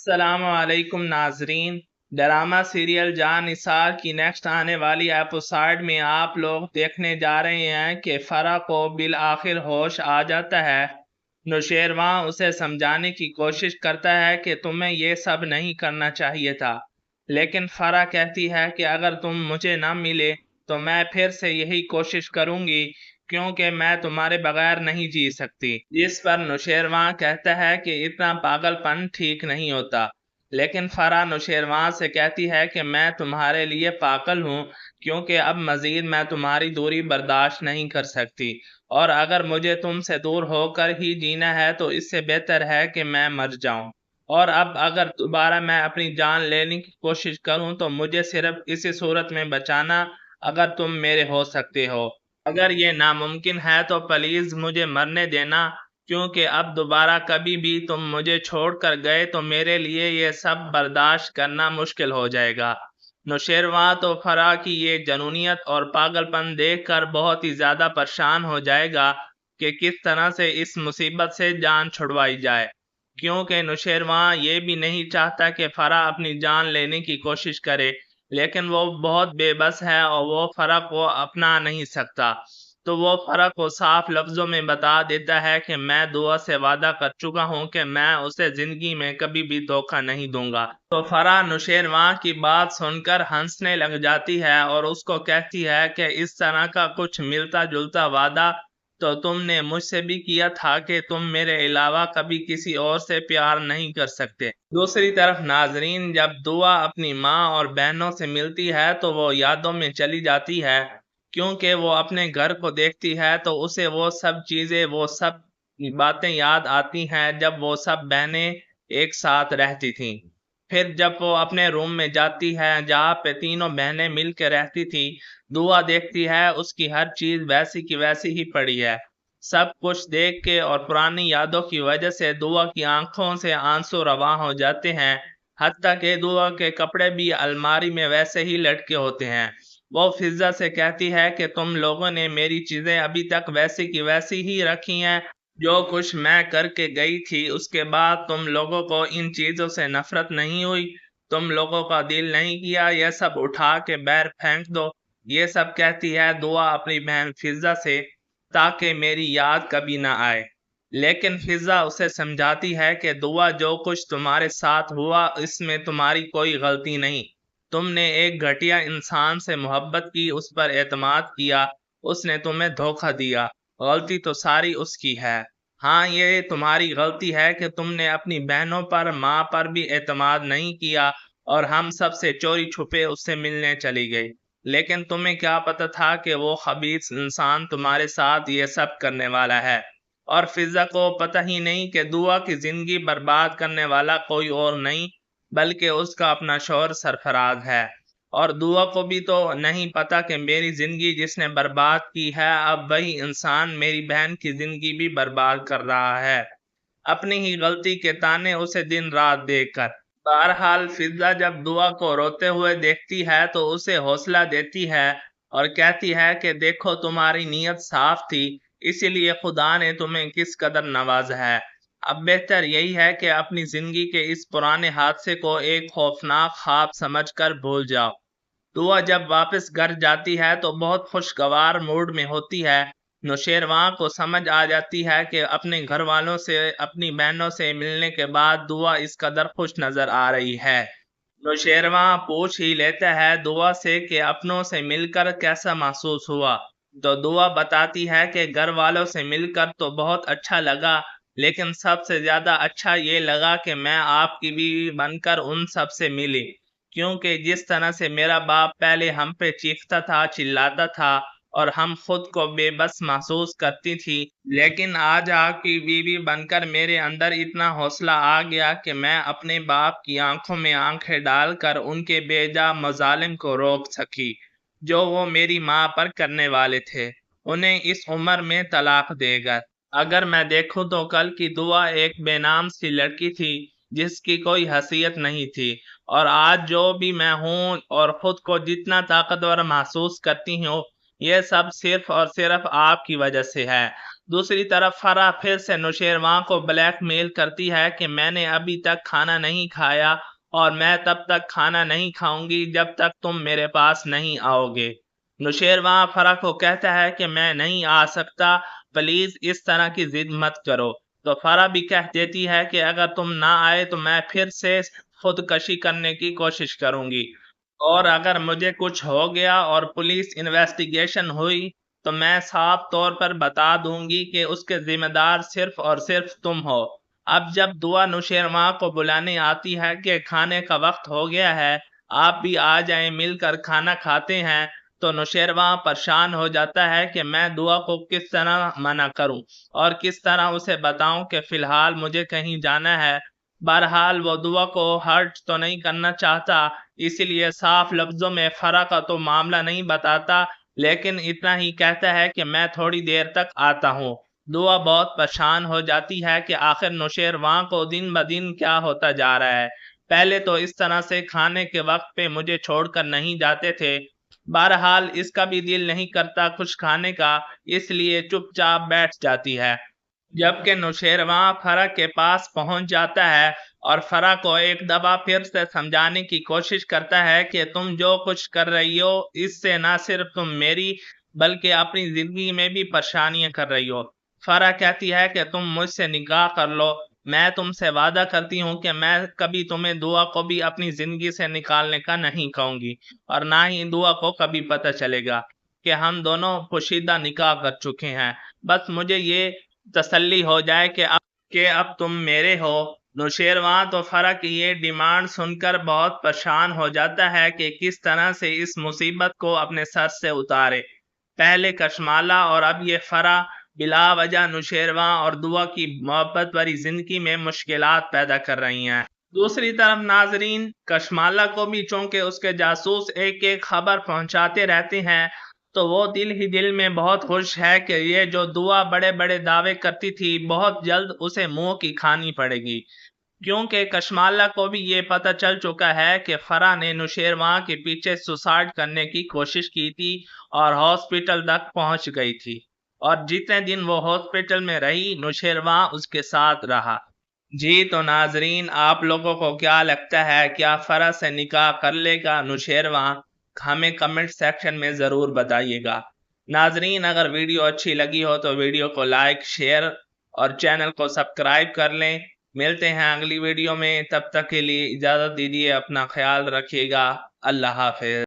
السلام علیکم ناظرین۔ ڈرامہ سیریل جان نثار کی نیکسٹ آنے والی ایپیسوڈ میں آپ لوگ دیکھنے جا رہے ہیں کہ فرح کو بالآخر ہوش آ جاتا ہے۔ نوشیروان اسے سمجھانے کی کوشش کرتا ہے کہ تمہیں یہ سب نہیں کرنا چاہیے تھا، لیکن فرح کہتی ہے کہ اگر تم مجھے نہ ملے تو میں پھر سے یہی کوشش کروں گی، کیونکہ میں تمہارے بغیر نہیں جی سکتی۔ جس پر نوشیروان کہتا ہے کہ اتنا پاگل پن ٹھیک نہیں ہوتا، لیکن فرح نوشیروان سے کہتی ہے کہ میں تمہارے لیے پاگل ہوں، کیونکہ اب مزید میں تمہاری دوری برداشت نہیں کر سکتی، اور اگر مجھے تم سے دور ہو کر ہی جینا ہے تو اس سے بہتر ہے کہ میں مر جاؤں، اور اب اگر دوبارہ میں اپنی جان لینے کی کوشش کروں تو مجھے صرف اسی صورت میں بچانا اگر تم میرے ہو سکتے ہو۔ اگر یہ ناممکن ہے تو پلیز مجھے مرنے دینا، کیونکہ اب دوبارہ کبھی بھی تم مجھے چھوڑ کر گئے تو میرے لیے یہ سب برداشت کرنا مشکل ہو جائے گا۔ نوشیروان تو فرح کی یہ جنونیت اور پاگل پن دیکھ کر بہت ہی زیادہ پریشان ہو جائے گا کہ کس طرح سے اس مصیبت سے جان چھڑوائی جائے، کیونکہ نوشیروان یہ بھی نہیں چاہتا کہ فرح اپنی جان لینے کی کوشش کرے، لیکن وہ بہت بے بس ہے اور وہ فرح کو اپنا نہیں سکتا، تو وہ فرح کو صاف لفظوں میں بتا دیتا ہے کہ میں دعا سے وعدہ کر چکا ہوں کہ میں اسے زندگی میں کبھی بھی دھوکہ نہیں دوں گا۔ تو فرح نوشیروان کی بات سن کر ہنسنے لگ جاتی ہے اور اس کو کہتی ہے کہ اس طرح کا کچھ ملتا جلتا وعدہ تو تم نے مجھ سے بھی کیا تھا کہ تم میرے علاوہ کبھی کسی اور سے پیار نہیں کر سکتے۔ دوسری طرف ناظرین، جب دعا اپنی ماں اور بہنوں سے ملتی ہے تو وہ یادوں میں چلی جاتی ہے، کیونکہ وہ اپنے گھر کو دیکھتی ہے تو اسے وہ سب چیزیں، وہ سب باتیں یاد آتی ہیں جب وہ سب بہنیں ایک ساتھ رہتی تھیں۔ پھر جب وہ اپنے روم میں جاتی ہے جہاں پہ تینوں بہنیں مل کے رہتی تھی، دعا دیکھتی ہے اس کی ہر چیز ویسی کی ویسی ہی پڑی ہے۔ سب کچھ دیکھ کے اور پرانی یادوں کی وجہ سے دعا کی آنکھوں سے آنسو رواں ہو جاتے ہیں، حتیٰ کہ دعا کے کپڑے بھی الماری میں ویسے ہی لٹکے ہوتے ہیں۔ وہ فضا سے کہتی ہے کہ تم لوگوں نے میری چیزیں ابھی تک ویسی کی ویسی ہی رکھی ہیں، جو کچھ میں کر کے گئی تھی اس کے بعد تم لوگوں کو ان چیزوں سے نفرت نہیں ہوئی، تم لوگوں کا دل نہیں کیا یہ سب اٹھا کے باہر پھینک دو۔ یہ سب کہتی ہے دعا اپنی بہن فضا سے، تاکہ میری یاد کبھی نہ آئے، لیکن فضا اسے سمجھاتی ہے کہ دعا جو کچھ تمہارے ساتھ ہوا اس میں تمہاری کوئی غلطی نہیں، تم نے ایک گھٹیا انسان سے محبت کی، اس پر اعتماد کیا، اس نے تمہیں دھوکہ دیا، غلطی تو ساری اس کی ہے۔ ہاں یہ تمہاری غلطی ہے کہ تم نے اپنی بہنوں پر، ماں پر بھی اعتماد نہیں کیا اور ہم سب سے چوری چھپے اس سے ملنے چلی گئی، لیکن تمہیں کیا پتا تھا کہ وہ خبیث انسان تمہارے ساتھ یہ سب کرنے والا ہے، اور فضا کو پتہ ہی نہیں کہ دعا کی زندگی برباد کرنے والا کوئی اور نہیں بلکہ اس کا اپنا شوہر سرفراز ہے، اور دعا کو بھی تو نہیں پتا کہ میری زندگی جس نے برباد کی ہے اب وہی انسان میری بہن کی زندگی بھی برباد کر رہا ہے، اپنی ہی غلطی کے تانے اسے دن رات دیکھ کر۔ بہرحال فضا جب دعا کو روتے ہوئے دیکھتی ہے تو اسے حوصلہ دیتی ہے اور کہتی ہے کہ دیکھو تمہاری نیت صاف تھی، اسی لیے خدا نے تمہیں کس قدر نوازا ہے، اب بہتر یہی ہے کہ اپنی زندگی کے اس پرانے حادثے کو ایک خوفناک خواب سمجھ کر بھول جاؤ۔ دعا جب واپس گھر جاتی ہے تو بہت خوشگوار موڈ میں ہوتی ہے۔ نوشیروان کو سمجھ آ جاتی ہے کہ اپنے گھر والوں سے، اپنی بہنوں سے ملنے کے بعد دعا اس قدر خوش نظر آ رہی ہے۔ نوشیروان پوچھ ہی لیتا ہے دعا سے کہ اپنوں سے مل کر کیسا محسوس ہوا، تو دعا بتاتی ہے کہ گھر والوں سے مل کر تو بہت اچھا لگا، لیکن سب سے زیادہ اچھا یہ لگا کہ میں آپ کی بیوی بن کر ان سب سے ملی، کیونکہ جس طرح سے میرا باپ پہلے ہم پہ چیختا تھا، چلاتا تھا اور ہم خود کو بے بس محسوس کرتی تھی، لیکن آج آپ کی بیوی بن کر میرے اندر اتنا حوصلہ آ گیا کہ میں اپنے باپ کی آنکھوں میں آنکھیں ڈال کر ان کے بے جا مظالم کو روک سکی جو وہ میری ماں پر کرنے والے تھے، انہیں اس عمر میں طلاق دے گا۔ اگر میں دیکھوں تو کل کی دعا ایک بے نام سی لڑکی تھی جس کی کوئی حیثیت نہیں تھی، اور آج جو بھی میں ہوں اور خود کو جتنا طاقتور محسوس کرتی ہوں یہ سب صرف اور صرف آپ کی وجہ سے ہے۔ دوسری طرف فرح پھر سے نوشیروان کو بلیک میل کرتی ہے کہ میں نے ابھی تک کھانا نہیں کھایا اور میں تب تک کھانا نہیں کھاؤں گی جب تک تم میرے پاس نہیں آؤ گے۔ نوشیروان فرح کو کہتا ہے کہ میں نہیں آ سکتا، پلیز اس طرح کی ضد مت کرو۔ تو فرح بھی کہہ دیتی ہے کہ اگر تم نہ آئے تو میں پھر سے خودکشی کرنے کی کوشش کروں گی، اور اگر مجھے کچھ ہو گیا اور پولیس انویسٹیگیشن ہوئی تو میں صاف طور پر بتا دوں گی کہ اس کے ذمہ دار صرف اور صرف تم ہو۔ اب جب دعا نوشیروان کو بلانے آتی ہے کہ کھانے کا وقت ہو گیا ہے، آپ بھی آ جائیں، مل کر کھانا کھاتے ہیں، تو نوشیروان پریشان ہو جاتا ہے کہ میں دعا کو کس طرح منع کروں اور کس طرح اسے بتاؤں کہ فی الحال مجھے کہیں جانا ہے۔ بہرحال وہ دعا کو ہرٹ تو نہیں کرنا چاہتا، اسی لیے صاف لفظوں میں فرح کا تو معاملہ نہیں بتاتا، لیکن اتنا ہی کہتا ہے کہ میں تھوڑی دیر تک آتا ہوں۔ دعا بہت پریشان ہو جاتی ہے کہ آخر نوشیروان کو دن بدن کیا ہوتا جا رہا ہے، پہلے تو اس طرح سے کھانے کے وقت پہ مجھے چھوڑ کر نہیں جاتے تھے۔ بہرحال اس کا بھی دل نہیں کرتا کچھ کھانے کا، اس لیے چپ چاپ بیٹھ جاتی ہے۔ جبکہ نوشیروان فرح کے پاس پہنچ جاتا ہے اور فرح کو ایک دفعہ پھر سے سمجھانے کی کوشش کرتا ہے کہ تم جو کچھ کر رہی ہو اس سے نہ صرف تم میری بلکہ اپنی زندگی میں بھی پریشانیاں کر رہی ہو۔ فرح کہتی ہے کہ تم مجھ سے نکاح کر لو، میں تم سے وعدہ کرتی ہوں کہ میں کبھی تمہیں دعا کو بھی اپنی زندگی سے نکالنے کا نہیں کہوں گی، اور نہ ہی دعا کو کبھی پتہ چلے گا کہ ہم دونوں پوشیدہ نکاح کر چکے ہیں۔ بس مجھے یہ تسلی ہو جائے کہ اب تم میرے ہو۔ نوشیروان تو فرح کی یہ ڈیمانڈ سن کر بہت پریشان ہو جاتا ہے کہ کس طرح سے اس مصیبت کو اپنے سر سے اتارے۔ پہلے کشمالہ اور اب یہ فرح بلا وجہ نوشیروان اور دعا کی محبت بھری زندگی میں مشکلات پیدا کر رہی ہیں۔ دوسری طرف ناظرین، کشمالہ کو بھی چونکہ اس کے جاسوس ایک ایک خبر پہنچاتے رہتے ہیں تو وہ دل ہی دل میں بہت خوش ہے کہ یہ جو دعا بڑے بڑے دعوے کرتی تھی بہت جلد اسے منہ کی کھانی پڑے گی، کیونکہ کشمالہ کو بھی یہ پتہ چل چکا ہے کہ فرح نے نوشیروان کے پیچھے سوسائیڈ کرنے کی کوشش کی تھی اور ہاسپٹل تک پہنچ گئی تھی، اور جتنے دن وہ ہاسپٹل میں رہی نوشیروان اس کے ساتھ رہا۔ جی تو ناظرین، آپ لوگوں کو کیا لگتا ہے، کیا فرح سے نکاح کر لے گا نوشیروان؟ ہمیں کمنٹ سیکشن میں ضرور بتائیے گا۔ ناظرین، اگر ویڈیو اچھی لگی ہو تو ویڈیو کو لائک، شیئر اور چینل کو سبسکرائب کر لیں۔ ملتے ہیں اگلی ویڈیو میں، تب تک کے لیے اجازت دیجیے، اپنا خیال رکھیے گا۔ اللہ حافظ۔